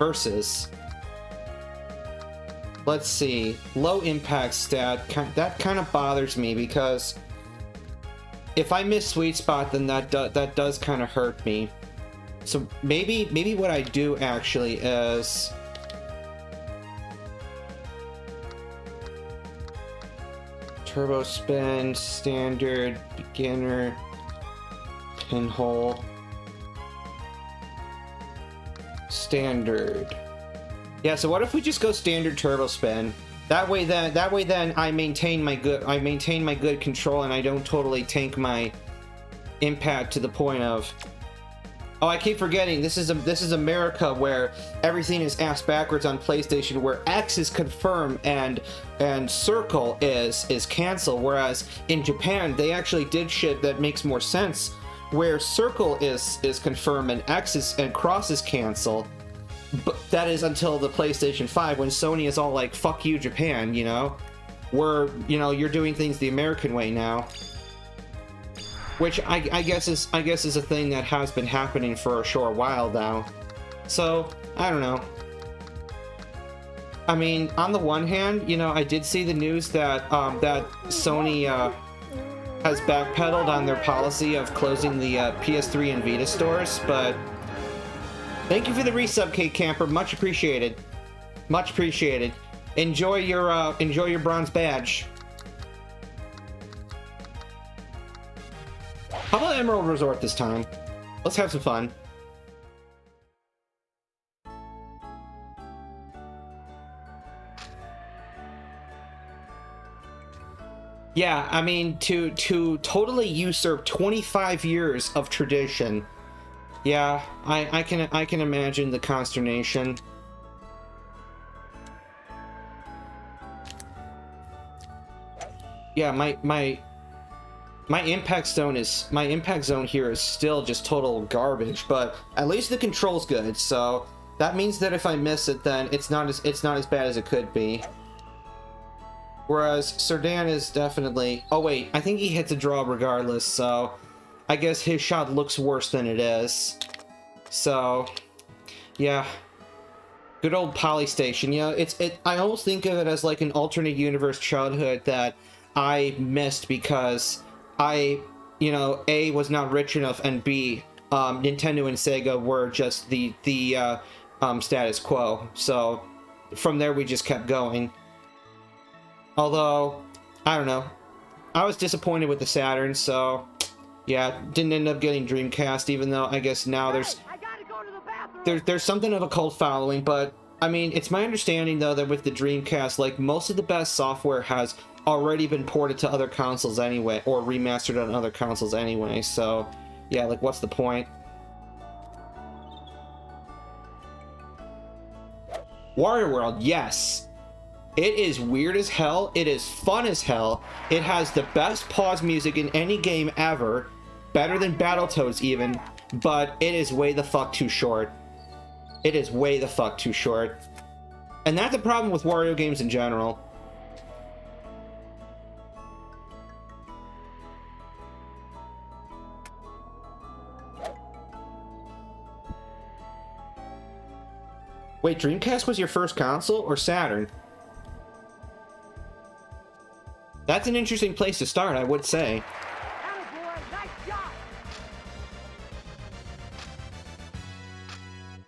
versus. Let's see. Low impact stat. That kind of bothers me because if I miss sweet spot, then that does kind of hurt me. So maybe what I do actually is turbo spin, standard, beginner, pinhole, standard. Yeah, so what if we just go standard turbo spin? That way then I maintain my good control and I don't totally tank my impact to the point of, oh, I keep forgetting this is America where everything is ass backwards on PlayStation, where X is confirm and circle is cancel, whereas in Japan they actually did shit that makes more sense, where circle is confirm and X is and cross is cancel. But that is until the PlayStation 5, when Sony is all like, fuck you, Japan, you know? You're doing things the American way now. Which I guess is a thing that has been happening for a short while now. So, I don't know. I mean, on the one hand, I did see the news that that Sony has backpedaled on their policy of closing the PS3 and Vita stores, but thank you for the resub, Kate Camper. Much appreciated. Much appreciated. Enjoy your bronze badge. How about Emerald Resort this time? Let's have some fun. Yeah, I mean, to totally usurp 25 years of tradition. Yeah, I can imagine the consternation. Yeah, my impact zone here is still just total garbage, but at least the control's good. So that means that if I miss it, then it's not as bad as it could be. Whereas Serdan is definitely, oh wait, I think he hits a draw regardless, so I guess his shot looks worse than it is. So yeah, good old Poly Station. I almost think of it as like an alternate universe childhood that I missed because I, A, was not rich enough, and B, Nintendo and Sega were just the status quo. So from there we just kept going. Although, I don't know, I was disappointed with the Saturn, so yeah, didn't end up getting Dreamcast, even though I guess now there's something of a cult following. But I mean, it's my understanding though that with the Dreamcast, like, most of the best software has already been ported to other consoles anyway, or remastered on other consoles anyway, so yeah, like, what's the point? Wario World, yes. It is weird as hell, it is fun as hell, it has the best pause music in any game ever, better than Battletoads even, but it is way the fuck too short. It is way the fuck too short. And that's a problem with Wario games in general. Wait, Dreamcast was your first console, or Saturn? That's an interesting place to start, I would say.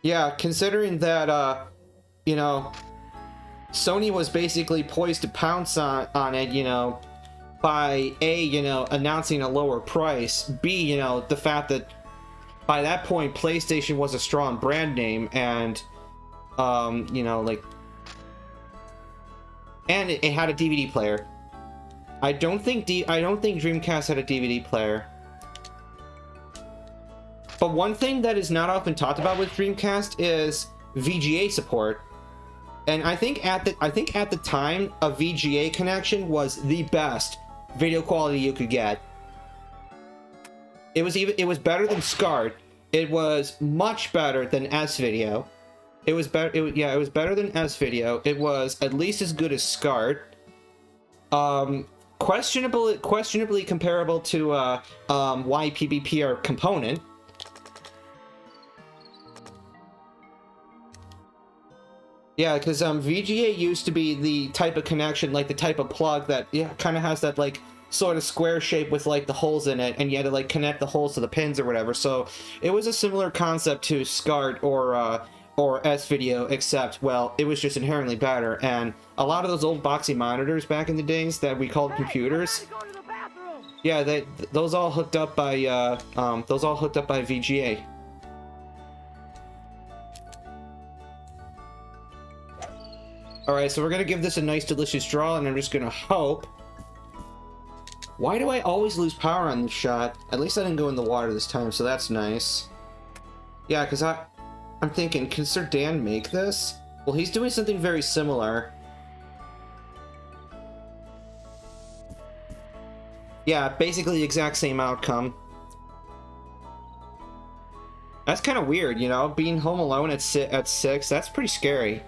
Yeah, considering that, Sony was basically poised to pounce on it, by A, announcing a lower price, B, the fact that by that point PlayStation was a strong brand name, and and it had a DVD player. I don't think Dreamcast had a DVD player. But one thing that is not often talked about with Dreamcast is VGA support. And I think at the time, a VGA connection was the best video quality you could get. It was better than SCART. It was much better than S-Video. It was better. It was better than S-Video. It was at least as good as SCART. Questionably comparable to YPBP or Component. Yeah, because VGA used to be the type of connection, like the type of plug that, yeah, kind of has that like sort of square shape with like the holes in it, and you had to like connect the holes to the pins or whatever. So it was a similar concept to SCART or S-Video, except, well, it was just inherently better. And a lot of those old boxy monitors back in the days that we called computers, yeah, those all hooked up by VGA. Alright, so we're gonna give this a nice delicious draw, and I'm just gonna hope. Why do I always lose power on this shot? At least I didn't go in the water this time, so that's nice. Yeah, because I'm thinking, can Sir Dan make this? Well, he's doing something very similar. Yeah, basically the exact same outcome. That's kind of weird, you know? Being home alone at 6, that's pretty scary.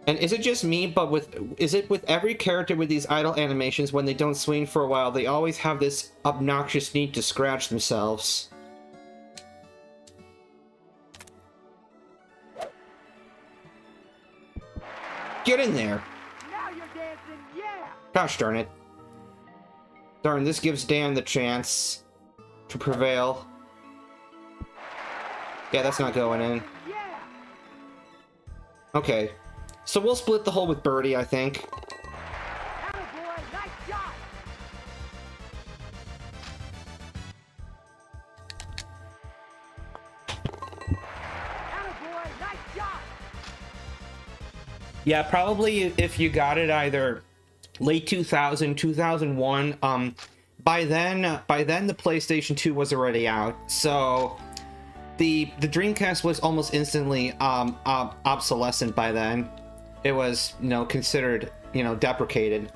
And is it just me, but is it with every character with these idle animations, when they don't swing for a while, they always have this obnoxious need to scratch themselves? Get in there! Now you're dancing, yeah! Gosh darn it. Darn, this gives Dan the chance to prevail. Yeah, that's not going in. Yeah! Okay. So we'll split the hole with Birdie, I think. Attaboy, nice shot! Attaboy, nice shot! Yeah, probably if you got it either late 2000, 2001, by then the PlayStation 2 was already out. So the Dreamcast was almost instantly obsolescent by then. It was, you know, considered, you know, deprecated.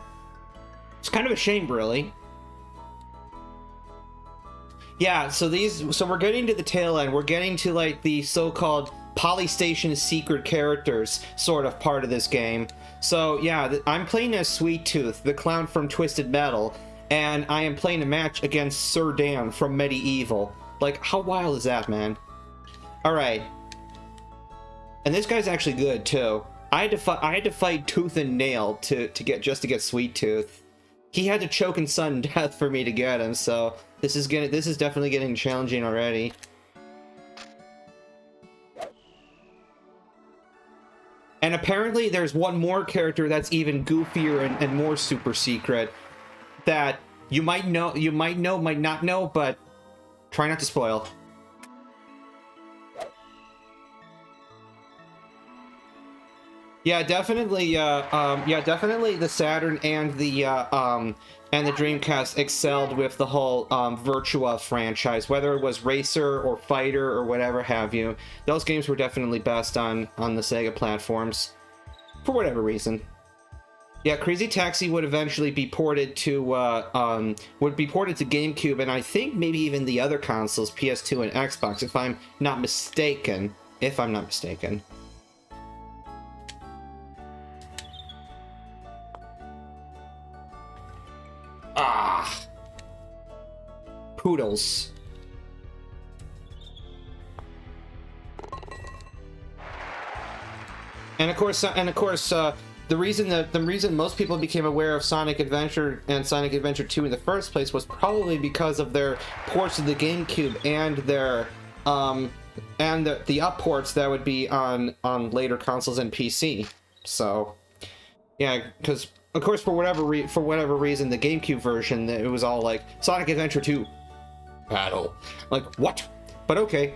It's kind of a shame, really. Yeah, so we're getting to the tail end. We're getting to like the so-called Polystation secret characters sort of part of this game. So yeah, I'm playing as Sweet Tooth, the clown from Twisted Metal, and I am playing a match against Sir Dan from MediEvil. Like, how wild is that, man? All right, and this guy's actually good too. I had to fight tooth and nail to get Sweet Tooth. He had to choke and sudden death for me to get him, so this is definitely getting challenging already. And apparently there's one more character that's even goofier and more super secret that you might know, might not know, but try not to spoil. Yeah, definitely. Definitely the Saturn and the Dreamcast excelled with the whole Virtua franchise, whether it was Racer or Fighter or whatever have you. Those games were definitely best on the Sega platforms, for whatever reason. Yeah, Crazy Taxi would eventually be ported to GameCube, and I think maybe even the other consoles, PS2 and Xbox, if I'm not mistaken. Ah, poodles. And of course, the reason most people became aware of Sonic Adventure and Sonic Adventure 2 in the first place was probably because of their ports of the GameCube and their the up ports that would be on later consoles and PC. So, yeah, because of course, for whatever reason, the GameCube version, it was all like Sonic Adventure 2 battle. Like, what? But okay,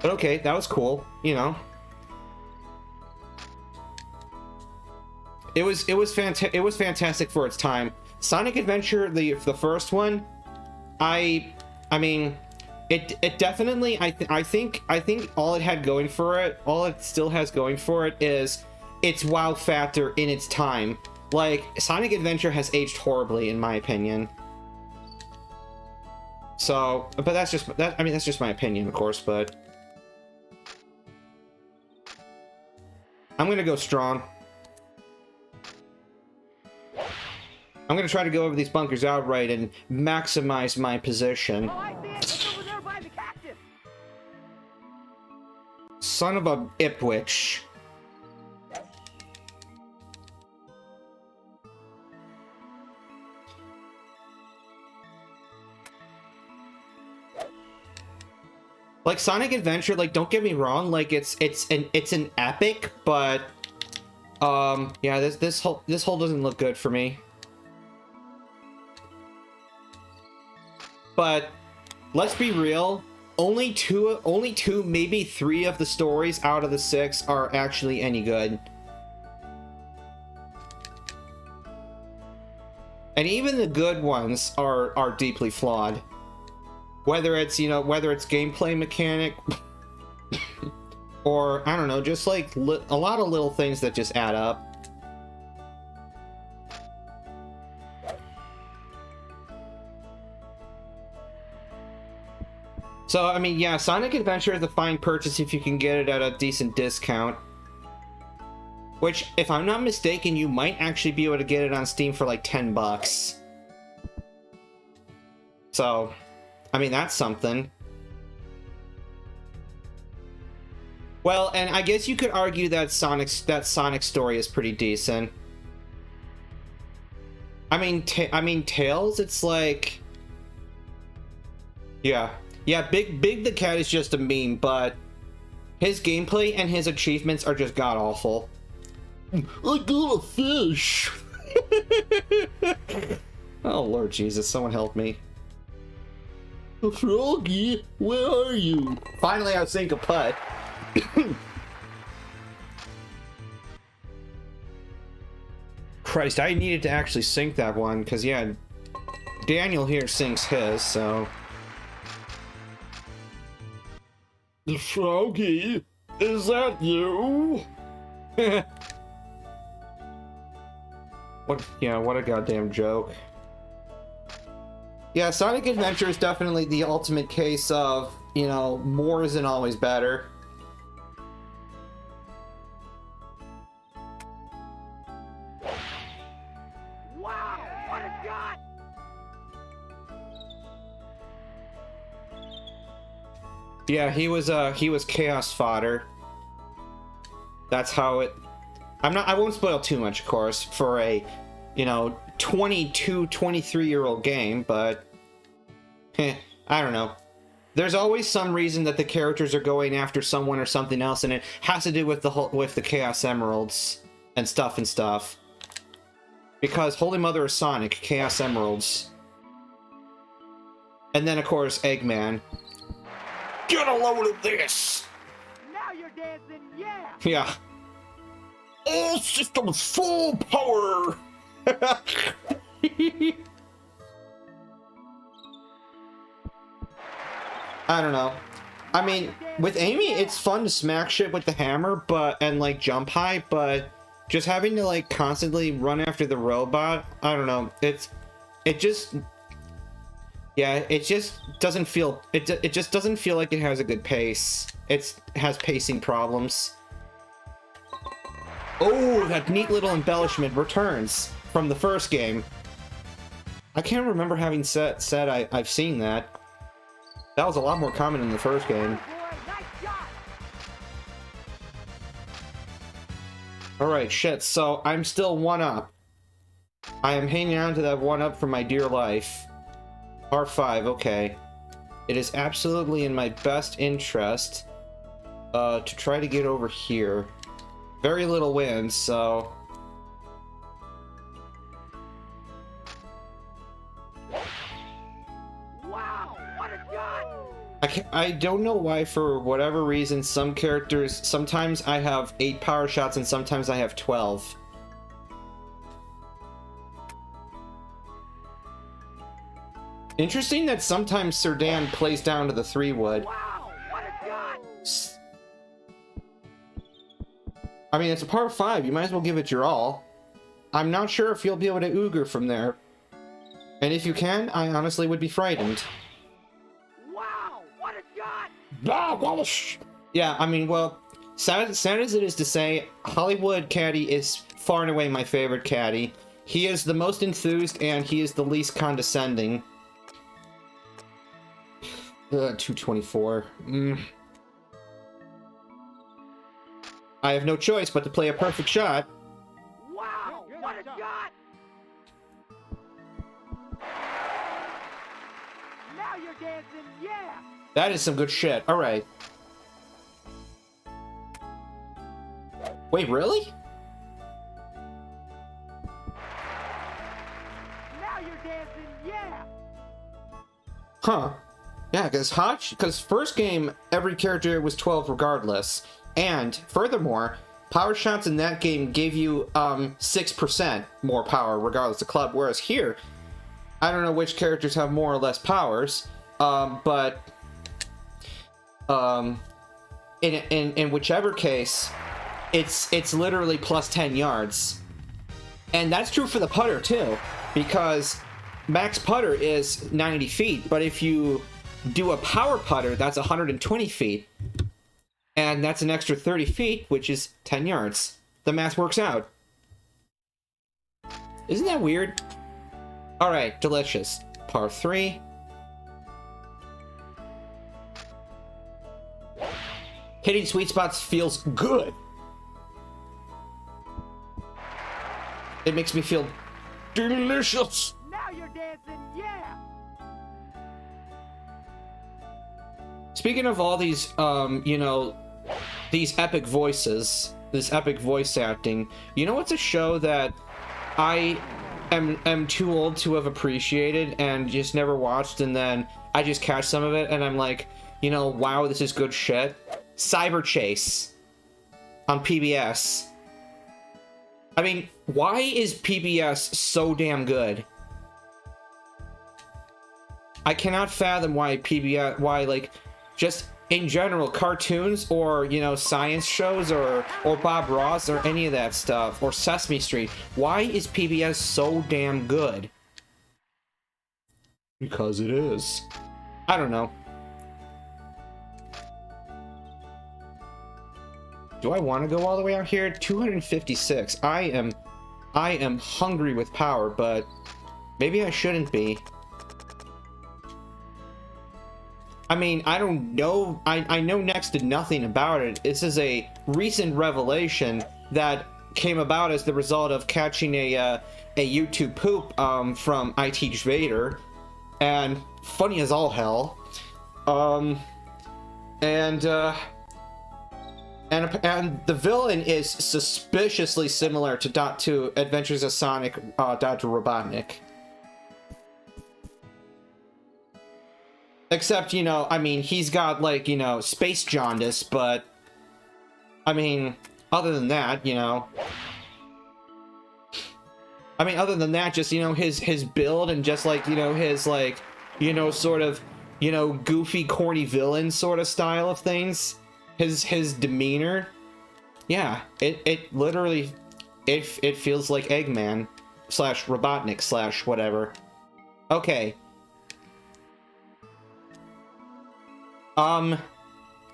that was cool, you know. It was fantastic for its time. Sonic Adventure, the first one, I mean, it definitely, I think all it had going for it, all it still has going for it is its wow factor in its time. Like, Sonic Adventure has aged horribly, in my opinion. So, but that's just my opinion, of course, but I'm gonna go strong. I'm gonna try to go over these bunkers outright and maximize my position. Oh, I see it. It's over there by the cactus. Son of a Ipwich. Like Sonic Adventure, like don't get me wrong, like it's an epic, but yeah, this whole doesn't look good for me. But let's be real, only two, maybe 3 of the stories out of the 6 are actually any good. And even the good ones are deeply flawed. Whether it's, you know, whether it's gameplay mechanic or, I don't know, just like a lot of little things that just add up. So, I mean, yeah, Sonic Adventure is a fine purchase if you can get it at a decent discount. Which, if I'm not mistaken, you might actually be able to get it on Steam for like 10 bucks. So, I mean, that's something. Well, and I guess you could argue that Sonic story is pretty decent. I mean, Tails, it's like... Yeah, Big the Cat is just a meme, but his gameplay and his achievements are just god-awful. I got a fish! Oh, Lord Jesus, someone help me. Froggy, where are you? Finally, I sink a putt. Christ, I needed to actually sink that one, because, yeah, Daniel here sinks his, so... Froggy, is that you? What a goddamn joke. Yeah, Sonic Adventure is definitely the ultimate case of, you know, more isn't always better. Wow, what a shot! Yeah, he was chaos fodder. That's how it... I won't spoil too much, of course, for a, you know, 22, 23-year-old game, but I don't know. There's always some reason that the characters are going after someone or something else, and it has to do with the Chaos Emeralds and stuff. Because Holy Mother of Sonic, Chaos Emeralds. And then, of course, Eggman. Get a load of this! Now you're dancing, yeah! Yeah. All systems full power! I don't know. I mean, with Amy, it's fun to smack shit with the hammer, and like jump high, but just having to like constantly run after the robot, I don't know. It just doesn't feel it just doesn't feel like it has a good pace. It has pacing problems. Oh, that neat little embellishment returns from the first game. I can't remember having said I've seen that. That was a lot more common in the first game. Alright, shit, so I'm still 1-up. I am hanging on to that 1-up for my dear life. R5, okay. It is absolutely in my best interest to try to get over here. Very little wind, so... Wow, what a shot! I don't know why, for whatever reason, some characters... Sometimes I have 8 power shots and sometimes I have 12. Interesting that sometimes Sir Dan plays down to the 3-wood. Wow, what a shot! I mean, it's a par 5. You might as well give it your all. I'm not sure if you'll be able to Ooger from there. And if you can, I honestly would be frightened. Wow, what a shot! Yeah, I mean, well, sad as it is to say, Hollywood Caddy is far and away my favorite caddy. He is the most enthused and he is the least condescending. 224. I have no choice but to play a perfect shot. Wow, what a shot! Now you're dancing, yeah! That is some good shit. All right. Wait, really? Now you're dancing, yeah! Huh. Yeah, because first game, every character was 12 regardless. And furthermore, power shots in that game gave you 6% more power regardless of club. Whereas here, I don't know which characters have more or less powers, but in whichever case, it's literally plus 10 yards. And that's true for the putter too, because max putter is 90 feet, but if you do a power putter, that's 120 feet. And that's an extra 30 feet, which is 10 yards. The math works out. Isn't that weird? Alright, delicious. Par 3. Hitting sweet spots feels good. It makes me feel delicious. Now you're dancing, yeah! Speaking of all these, you know, these epic voices, this epic voice acting, you know what's a show that I am too old to have appreciated and just never watched, and then I just catch some of it and I'm like, you know, wow, this is good shit. Cyber Chase on PBS. I mean, why is PBS so damn good? I cannot fathom why PBS, like, just in general, cartoons or, you know, science shows or Bob Ross or any of that stuff, or Sesame Street. Why is PBS so damn good? Because it is. I don't know. Do I want to go all the way out here? 256. I am hungry with power, but maybe I shouldn't be. I mean, I don't know. I know next to nothing about it. This is a recent revelation that came about as the result of catching a YouTube poop from I Teach Vader, and funny as all hell. And the villain is suspiciously similar to Adventures of Sonic, Dr. Robotnik. Except, you know, I mean, he's got, like, you know, space jaundice, but I mean, other than that, you know, just, you know, his build and just, like, you know, his, like, you know, sort of, you know, goofy, corny villain sort of style of things, his demeanor, yeah, it literally, it feels like Eggman / Robotnik / whatever. Okay.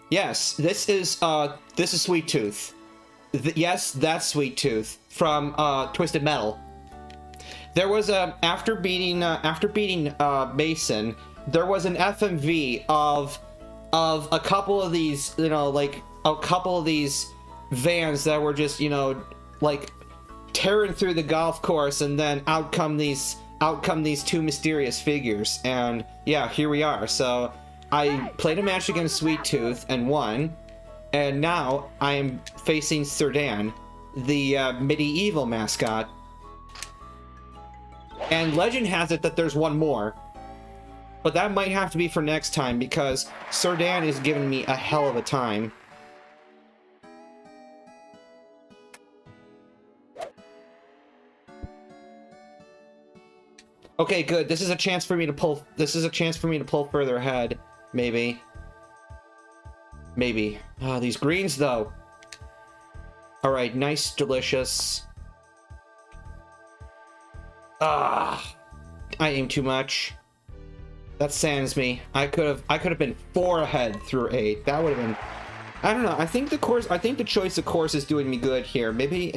Yes, this is Sweet Tooth. Yes, that's Sweet Tooth from Twisted Metal. There was after beating Mason, there was an FMV of a couple of these, you know, like a couple of these vans that were just, you know, like tearing through the golf course, and then out come these two mysterious figures, and yeah, here we are. So I played a match against Sweet Tooth and won, and now I am facing Serdan, the MediEvil mascot. And legend has it that there's one more, but that might have to be for next time, because Serdan is giving me a hell of a time. Okay, good. This is a chance for me to pull. This is a chance for me to pull further ahead. Maybe. Maybe. Ah, these greens, though. All right, nice, delicious. Ah, I aim too much. That sands me. I could have been 4 ahead through 8. That would have been. I don't know. I think the choice of course is doing me good here. Maybe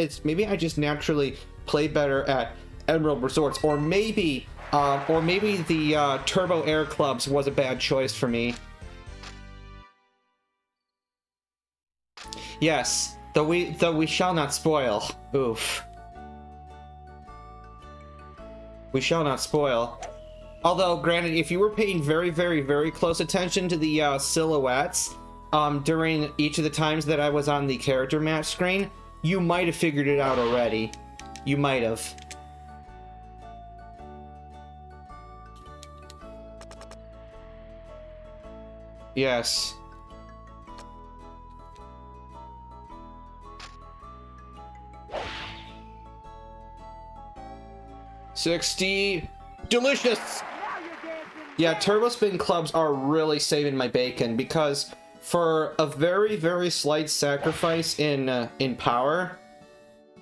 I just naturally play better at Emerald Resorts, or maybe the Turbo Air Clubs was a bad choice for me. Yes, Though we shall not spoil. Oof. We shall not spoil. Although, granted, if you were paying very, very, very close attention to the silhouettes during each of the times that I was on the character match screen, you might have figured it out already. You might have. Yes. $60. Delicious! Yeah, turbo spin clubs are really saving my bacon because for a very, very slight sacrifice in power,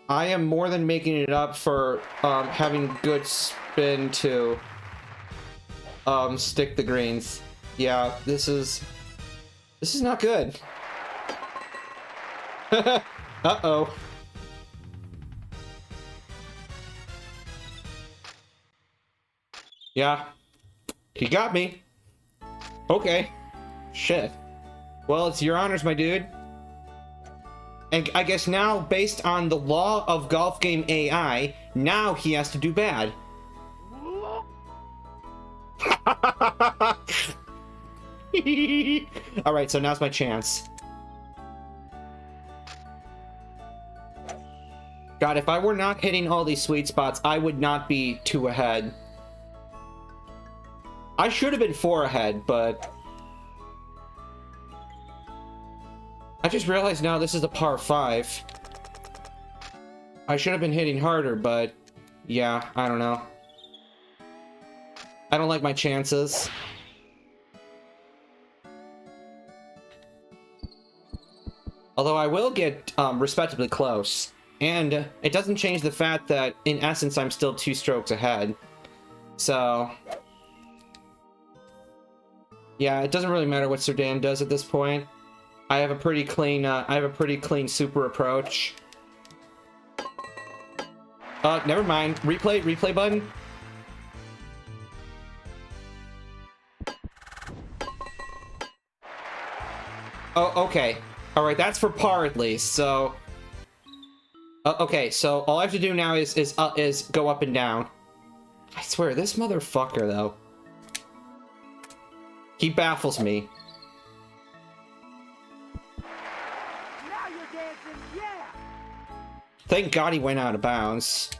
I am more than making it up for having good spin to stick the greens. Yeah, this is not good. Uh-oh. Yeah. He got me. Okay. Shit. Well, it's your honors, my dude. And I guess now, based on the law of golf game AI, now he has to do bad. Alright, so now's my chance. God, if I were not hitting all these sweet spots, I would not be 2 ahead. I should have been 4 ahead, but I just realized now this is a par 5. I should have been hitting harder, but yeah, I don't know. I don't like my chances. Although I will get respectably close. And it doesn't change the fact that, in essence, I'm still 2 strokes ahead. So yeah, it doesn't really matter what Serdan does at this point. I have a pretty clean, super approach. Never mind. Replay button. Oh, okay. All right, that's for par at least. So, okay. So all I have to do now is go up and down. I swear, this motherfucker though. He baffles me. Now you're dancing, yeah! Thank God he went out of bounds.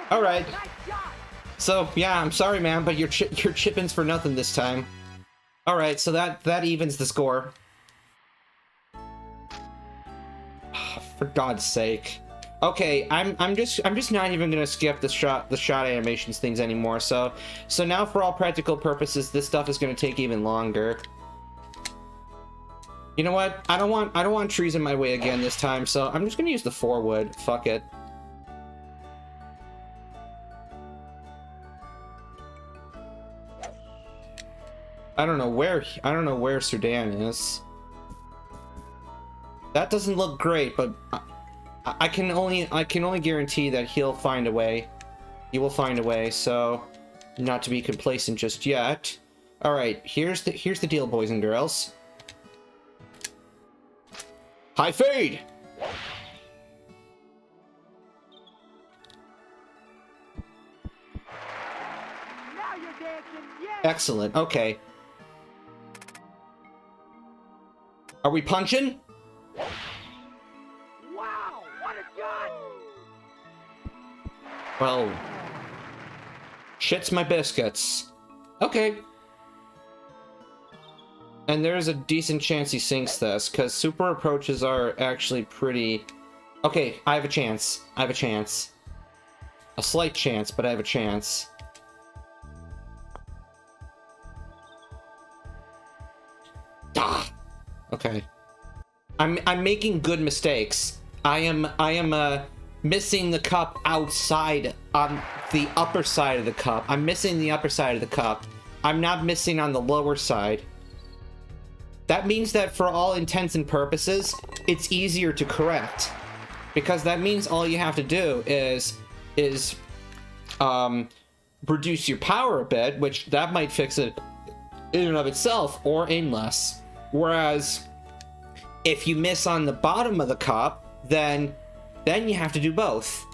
All right. Nice shot! So yeah, I'm sorry, man, but your chip-ins for nothing this time. All right, so that evens the score. For God's sake. Okay, I'm just not even gonna skip the shot animations things anymore. So now for all practical purposes, this stuff is gonna take even longer. You know what? I don't want trees in my way again this time. So I'm just gonna use the 4-wood. Fuck it. I don't know where Serdan is. That doesn't look great, but I can only guarantee that he'll find a way. He will find a way, so not to be complacent just yet. All right, here's the deal, boys and girls. High fade. Now you're dancing, yeah! Excellent. Okay. Are we punching? Wow, what a shot! Well, shit's my biscuits. Okay. And there's a decent chance he sinks this, because super approaches are actually pretty... Okay, I have a chance. I have a chance. A slight chance, but I have a chance. Ah! Okay. I'm making good mistakes. I am missing the cup outside on the upper side of the cup. I'm missing the upper side of the cup. I'm not missing on the lower side. That means that for all intents and purposes, it's easier to correct. Because that means all you have to do is reduce your power a bit, which that might fix it in and of itself, or aim less. Whereas If you miss on the bottom of the cup, then you have to do both.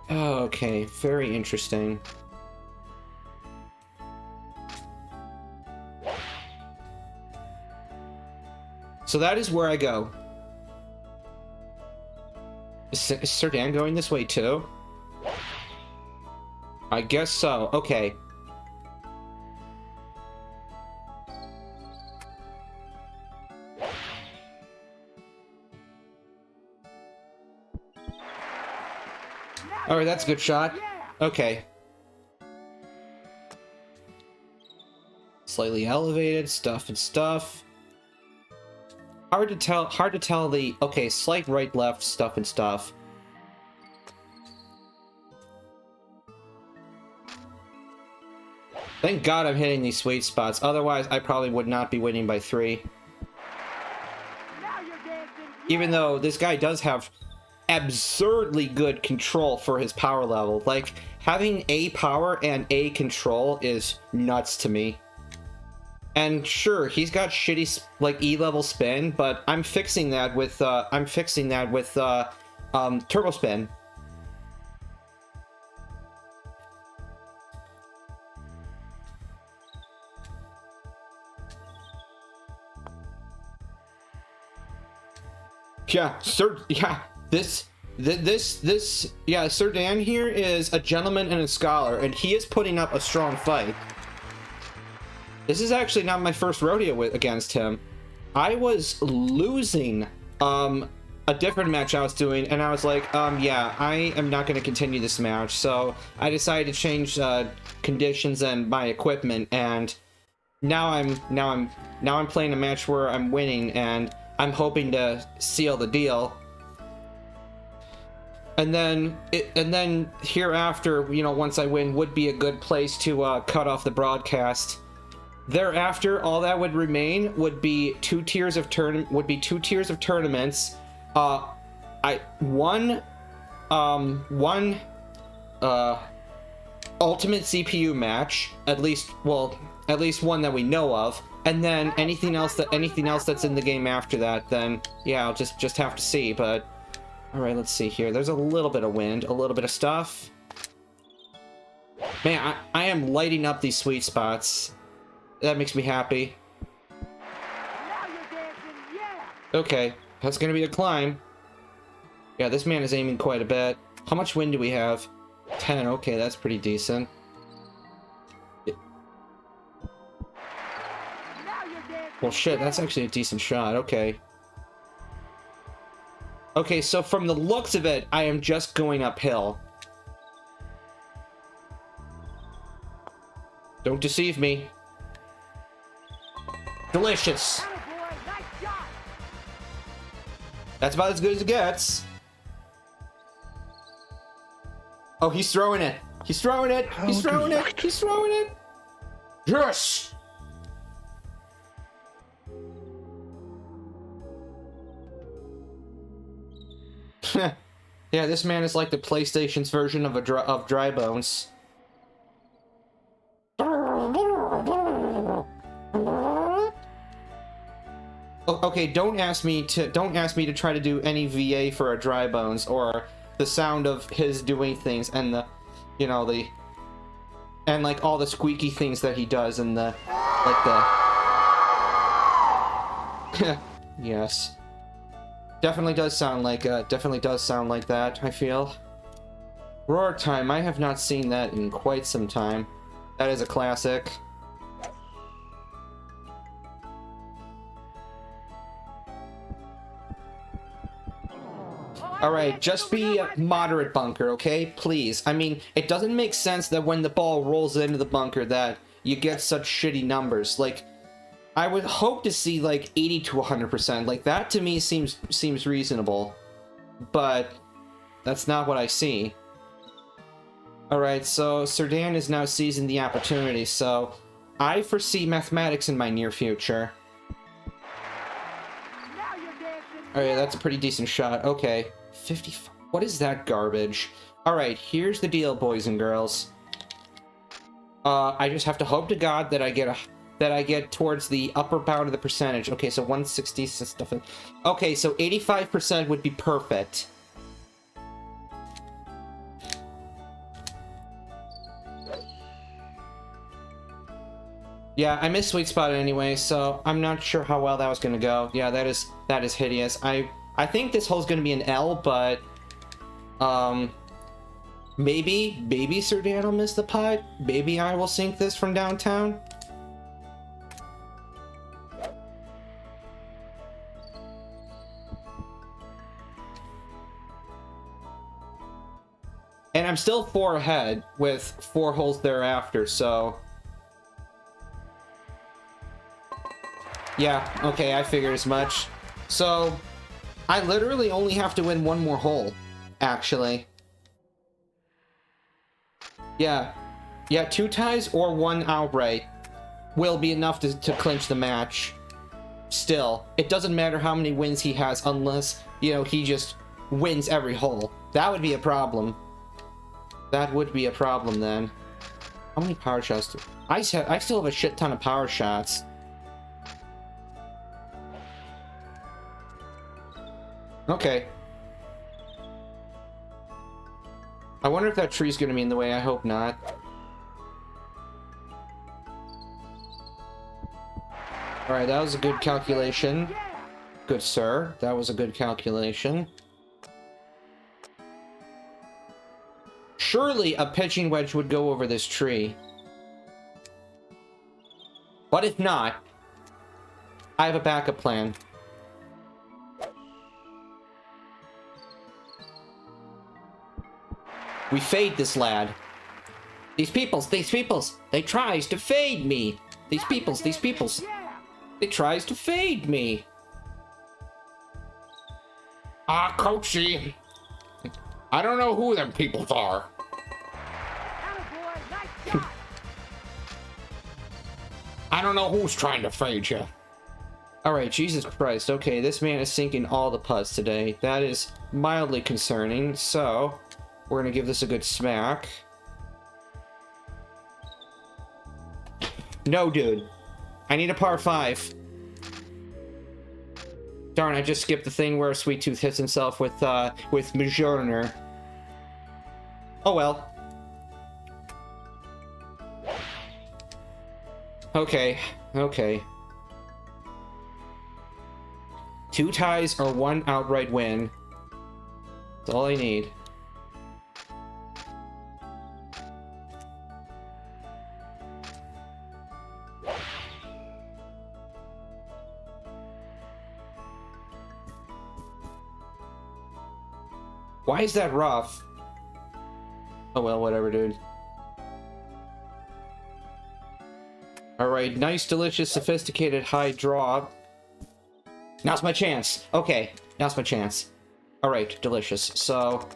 Okay, very interesting. So that is where I go. Is Sir Dan going this way too? I guess so. Okay. Alright, that's a good shot. Okay. Slightly elevated, stuff and stuff. Hard to tell the... Okay, slight right, left, stuff and stuff. Thank God I'm hitting these sweet spots. Otherwise, I probably would not be winning by 3. Even though this guy does have absurdly good control for his power level. Like, having A power and A control is nuts to me. And sure, he's got shitty, like, E-level spin, but I'm fixing that with, turbo spin. Yeah, Sir Dan here is a gentleman and a scholar, and he is putting up a strong fight. This is actually not my first rodeo against him. I was losing a different match I was doing, and I was like, yeah, I am not going to continue this match. So I decided to change conditions and my equipment, and now I'm playing a match where I'm winning, and I'm hoping to seal the deal. And then hereafter, you know, once I win, would be a good place to cut off the broadcast. Thereafter, all that would remain would be two tiers of tournaments. One ultimate CPU match, at least one that we know of, and then anything else that's in the game after that. Then yeah, I'll just have to see. But all right, let's see here. There's a little bit of wind, a little bit of stuff. Man, I am lighting up these sweet spots. That makes me happy. Now you're dancing, yeah. Okay, that's gonna be a climb. Yeah, this man is aiming quite a bit. How much wind do we have? 10. Okay, that's pretty decent. Now you're dancing, Well, shit, yeah. that's actually a decent shot. Okay. Okay, so from the looks of it, I am just going uphill. Don't deceive me. Delicious. Attaboy, nice shot. That's about as good as it gets. Oh, he's throwing it. He's throwing it. He's throwing it. He's throwing it. Yes. Yeah, this man is like the PlayStation's version of Dry Bones. Okay, don't ask me to try to do any VA for a Dry Bones, or the sound of his doing things and the, you know, and like all the squeaky things that he does and the, like the yes. Definitely does sound like that, I feel. Roar Time, I have not seen that in quite some time. That is a classic. Alright, just be a moderate bunker, okay? Please. I mean, it doesn't make sense that when the ball rolls into the bunker that you get such shitty numbers. Like, I would hope to see like 80 to 100%. Like, that to me seems reasonable. But that's not what I see. Alright, so Sir Dan is now seizing the opportunity, so I foresee mathematics in my near future. Now you're dancing. Alright, that's a pretty decent shot. Okay. 55. What is that garbage? Alright, here's the deal, boys and girls. I just have to hope to God that I get that I get towards the upper bound of the percentage. Okay, so 160 stuff. Okay, so 85% would be perfect. Yeah, I missed sweet spot anyway, so I'm not sure how well that was gonna go. Yeah, that is hideous. I think this hole's gonna be an L, but maybe Sir Dan will miss the putt. Maybe I will sink this from downtown. And I'm still 4 ahead with 4 holes thereafter, so... Yeah, okay, I figured as much. So, I literally only have to win 1 more hole, actually. Yeah. Yeah, 2 ties or 1 outright will be enough to clinch the match. Still, it doesn't matter how many wins he has unless, you know, he just wins every hole. That would be a problem. That would be a problem then. How many power shots do I still have a shit ton of power shots. Okay. I wonder if that tree's gonna be in the way. I hope not. Alright, that was a good calculation. Good sir. That was a good calculation. Surely a pitching wedge would go over this tree. But if not, I have a backup plan. We fade this lad. These peoples, they tries to fade me. These peoples, they tries to fade me. Ah, Coachy. I don't know who them peoples are. Attaboy, nice shot. I don't know who's trying to fade you. Alright, Jesus Christ. Okay, this man is sinking all the putts today. That is mildly concerning, so we're gonna give this a good smack. No, dude. I need a par 5. Darn, I just skipped the thing where Sweet Tooth hits himself with Mjolnir. Oh well. Okay, okay. 2 ties or 1 outright win. That's all I need. Why is that rough? Oh well, whatever, dude. Alright, nice, delicious, sophisticated, high draw. Now's my chance. Okay, now's my chance. Alright, delicious. So...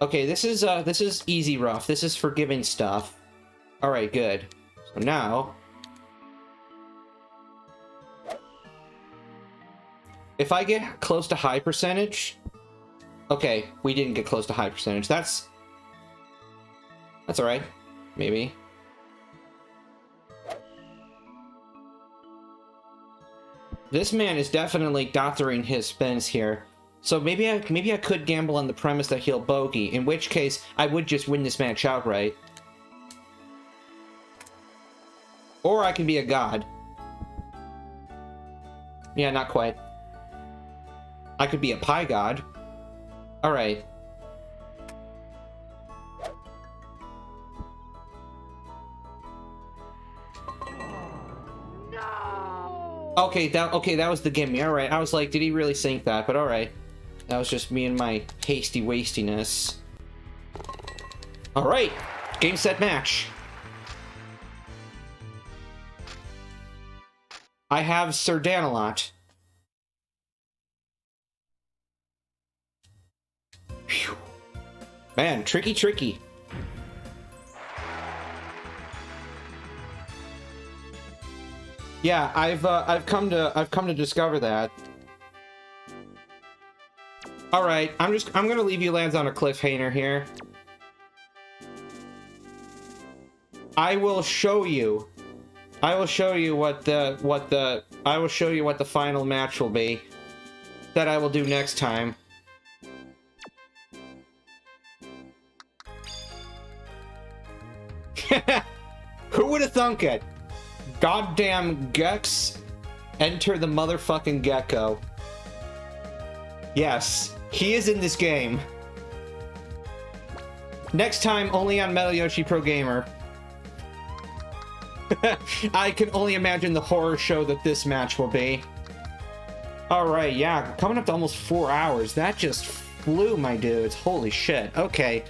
Okay, this is easy rough. This is forgiving stuff. Alright, good. So now... If I get close to high percentage... Okay, we didn't get close to high percentage. That's alright. Maybe. This man is definitely dothering his spins here. So maybe I could gamble on the premise that he'll bogey, in which case I would just win this match outright. Or I can be a god. Yeah, not quite. I could be a pie god. Alright. No! Okay, that was the gimme. Alright, I was like, did he really sink that? But alright. That was just me and my hasty wastiness. Alright. Game, set, match. I have Sir Danalot. Phew. Man, tricky. Yeah, I've come to discover that. All right, I'm gonna leave you lads on a cliffhanger here. I will show you I will show you what the final match will be that I will do next time. Who would have thunk it? Goddamn Gex, enter the motherfucking gecko. Yes, he is in this game. Next time, only on Metal Yoshi Pro Gamer. I can only imagine the horror show that this match will be. Alright, yeah, coming up to almost 4 hours. That just flew, my dudes. Holy shit. Okay.